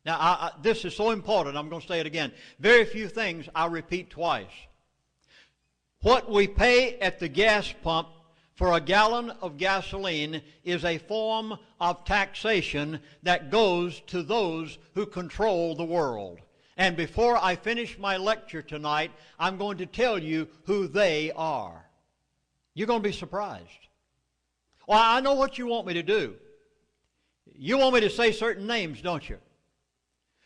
Now, this is so important, I'm going to say it again. Very few things I repeat twice. What we pay at the gas pump for a gallon of gasoline is a form of taxation that goes to those who control the world. And before I finish my lecture tonight, I'm going to tell you who they are. You're going to be surprised. Well, I know what you want me to do. You want me to say certain names, don't you?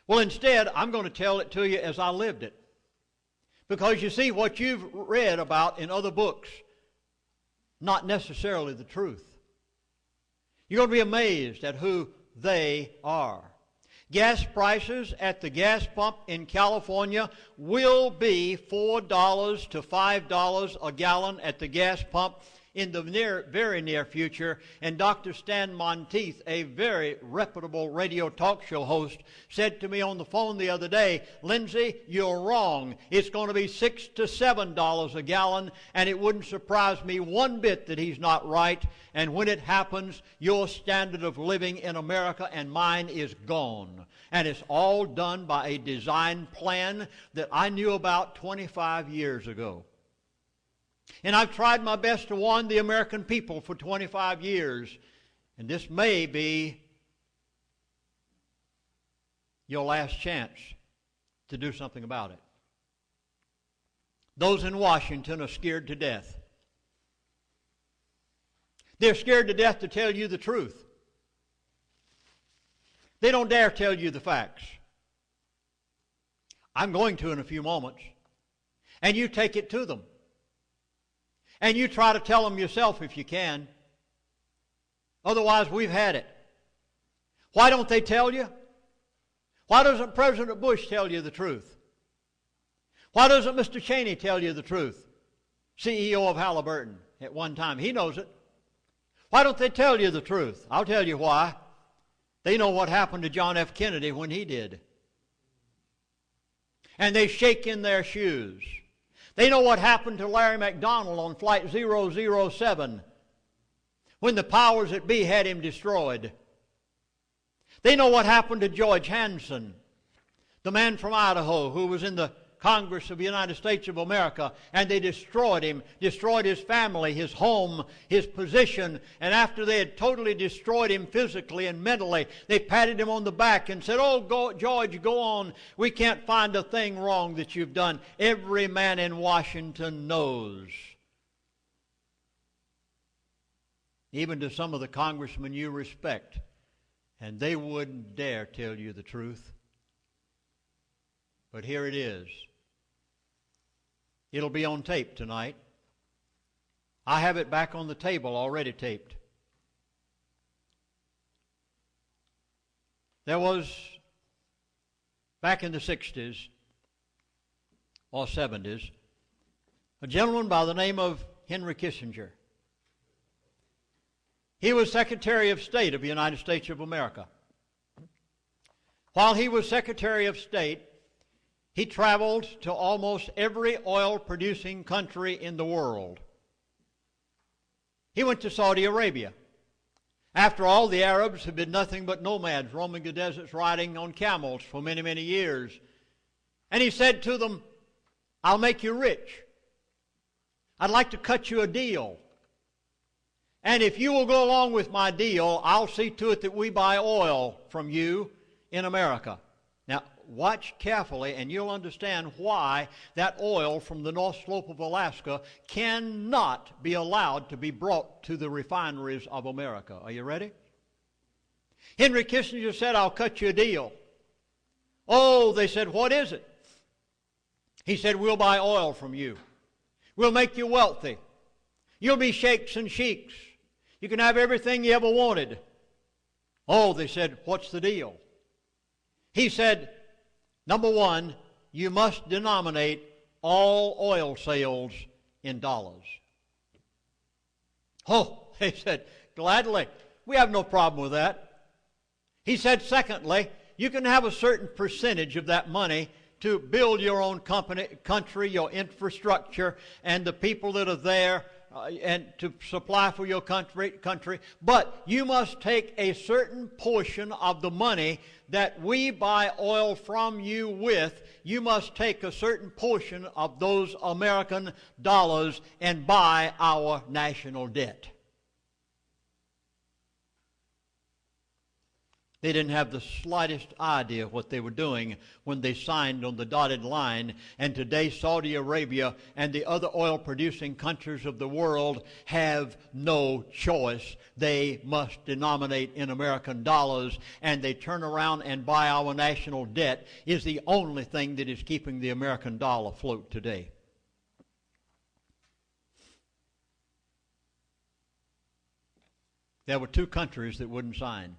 Well, instead, I'm going to tell it to you as I lived it. Because you see, what you've read about in other books, not necessarily the truth. You're going to be amazed at who they are. Gas prices at the gas pump in California will be $4 to $5 a gallon at the gas pump in the very near future. And Dr. Stan Monteith, a very reputable radio talk show host, said to me on the phone the other day, Lindsey, you're wrong. It's going to be $6 to $7 a gallon, and it wouldn't surprise me one bit that he's not right. And when it happens, your standard of living in America and mine is gone. And it's all done by a design plan that I knew about 25 years ago. And I've tried my best to warn the American people for 25 years. And this may be your last chance to do something about it. Those in Washington are scared to death. They're scared to death to tell you the truth. They don't dare tell you the facts. I'm going to in a few moments. And you take it to them. And you try to tell them yourself if you can. Otherwise, we've had it. Why don't they tell you? Why doesn't President Bush tell you the truth? Why doesn't Mr. Cheney tell you the truth? CEO of Halliburton at one time. He knows it. Why don't they tell you the truth? I'll tell you why. They know what happened to John F. Kennedy when he did. And they shake in their shoes. They know what happened to Larry McDonald on Flight 007 when the powers that be had him destroyed. They know what happened to George Hanson, the man from Idaho who was in the Congress of the United States of America, and they destroyed him, destroyed his family, his home, his position, and after they had totally destroyed him physically and mentally, they patted him on the back and said, "Oh, George, go on. We can't find a thing wrong that you've done." Every man in Washington knows. Even to some of the congressmen you respect, and they wouldn't dare tell you the truth. But here it is. It'll be on tape tonight. I have it back on the table already taped. There was, back in the 60s or 70s, a gentleman by the name of Henry Kissinger. He was Secretary of State of the United States of America. While he was Secretary of State, he traveled to almost every oil-producing country in the world. He went to Saudi Arabia. After all, the Arabs had been nothing but nomads, roaming the deserts, riding on camels for many, many years. And he said to them, "I'll make you rich. I'd like to cut you a deal. And if you will go along with my deal, I'll see to it that we buy oil from you in America." Now, watch carefully and you'll understand why that oil from the North Slope of Alaska cannot be allowed to be brought to the refineries of America. Are you ready? Henry Kissinger said, "I'll cut you a deal." Oh, they said, "What is it?" He said, "We'll buy oil from you. We'll make you wealthy. You'll be sheikhs and sheiks. You can have everything you ever wanted." Oh, they said, "What's the deal?" He said, "Number one, you must denominate all oil sales in dollars." Oh, they said, "Gladly. We have no problem with that." He said, "Secondly, you can have a certain percentage of that money to build your own country, your infrastructure, and the people that are there and to supply for your country, but you must take a certain portion of the money that we buy oil from you with. You must take a certain portion of those American dollars and buy our national debt. They didn't have the slightest idea of what they were doing when they signed on the dotted line. And today Saudi Arabia and the other oil-producing countries of the world have no choice. They must denominate in American dollars, and they turn around and buy our national debt. Is the only thing that is keeping the American dollar afloat today. There were two countries that wouldn't sign.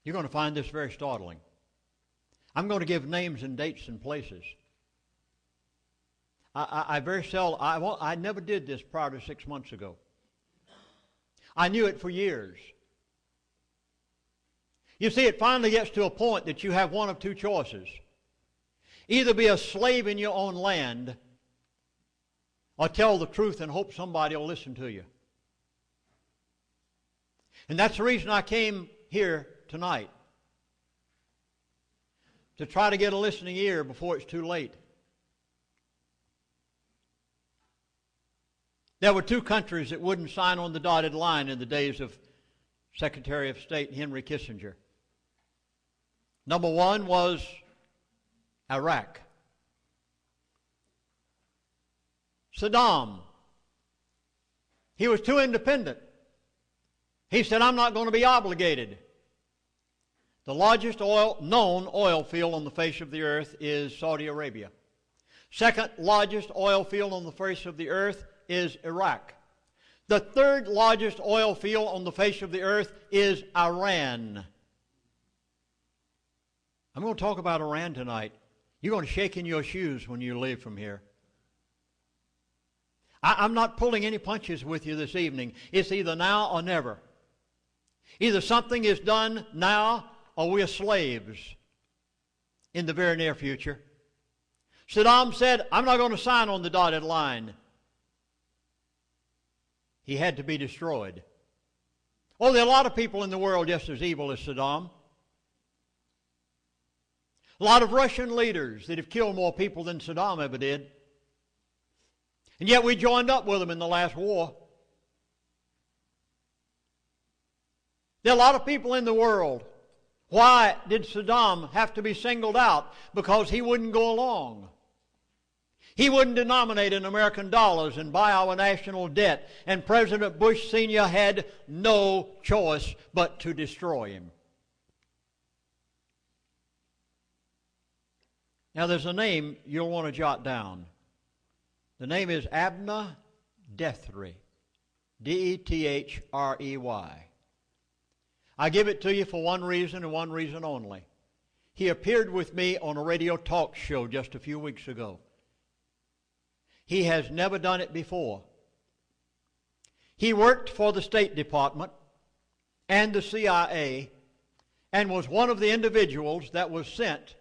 You're going to find this very startling. I'm going to give names and dates and places. I never did this prior to 6 months ago. I knew it for years. You see, it finally gets to a point that you have one of two choices. Either be a slave in your own land or tell the truth and hope somebody will listen to you. And that's the reason I came here tonight, to try to get a listening ear before it's too late. There were two countries that wouldn't sign on the dotted line in the days of Secretary of State Henry Kissinger. Number one was Iraq. Saddam. He was too independent. He said, I'm not going to be obligated. The largest known oil field on the face of the earth is Saudi Arabia. Second largest oil field on the face of the earth is Iraq. The third largest oil field on the face of the earth is Iran. I'm going to talk about Iran tonight. You're going to shake in your shoes when you leave from here. I'm not pulling any punches with you this evening. It's either now or never. Either something is done now or we're slaves in the very near future. Saddam said, I'm not going to sign on the dotted line. He had to be destroyed. Oh, there are a lot of people in the world just as evil as Saddam. A lot of Russian leaders that have killed more people than Saddam ever did. And yet we joined up with them in the last war. There are a lot of people in the world. Why did Saddam have to be singled out? Because he wouldn't go along. He wouldn't denominate in American dollars and buy our national debt. And President Bush Sr. had no choice but to destroy him. Now there's a name you'll want to jot down. The name is Abner Dethry. D-E-T-H-R-E-Y. I give it to you for one reason and one reason only. He appeared with me on a radio talk show just a few weeks ago. He has never done it before. He worked for the State Department and the CIA and was one of the individuals that was sent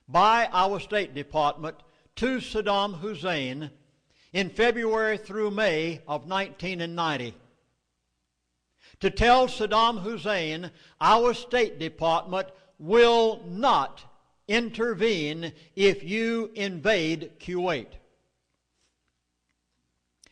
by our State Department to Saddam Hussein in February through May of 1990. To tell Saddam Hussein, our State Department will not intervene if you invade Kuwait.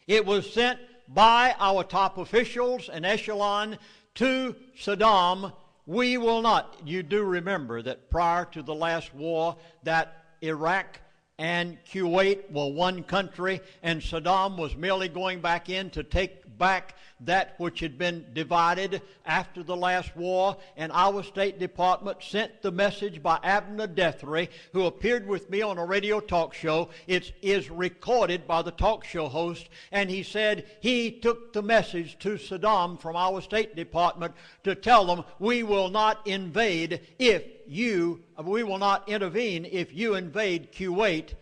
It was sent by our top officials and echelon to Saddam. We will not. You do remember that prior to the last war that Iraq and Kuwait were one country, and Saddam was merely going back in to take back that which had been divided after the last war. And our State Department sent the message by Abner Dethry, who appeared with me on a radio talk show. It is recorded by the talk show host, and he said he took the message to Saddam from our State Department to tell them, we will not intervene if you invade Kuwait.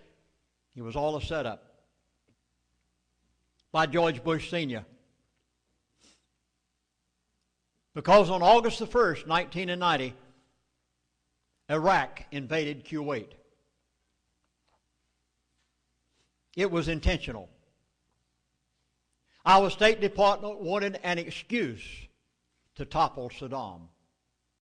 It was all a setup by George Bush Sr. Because on August the 1st, 1990, Iraq invaded Kuwait. It was intentional. Our State Department wanted an excuse to topple Saddam.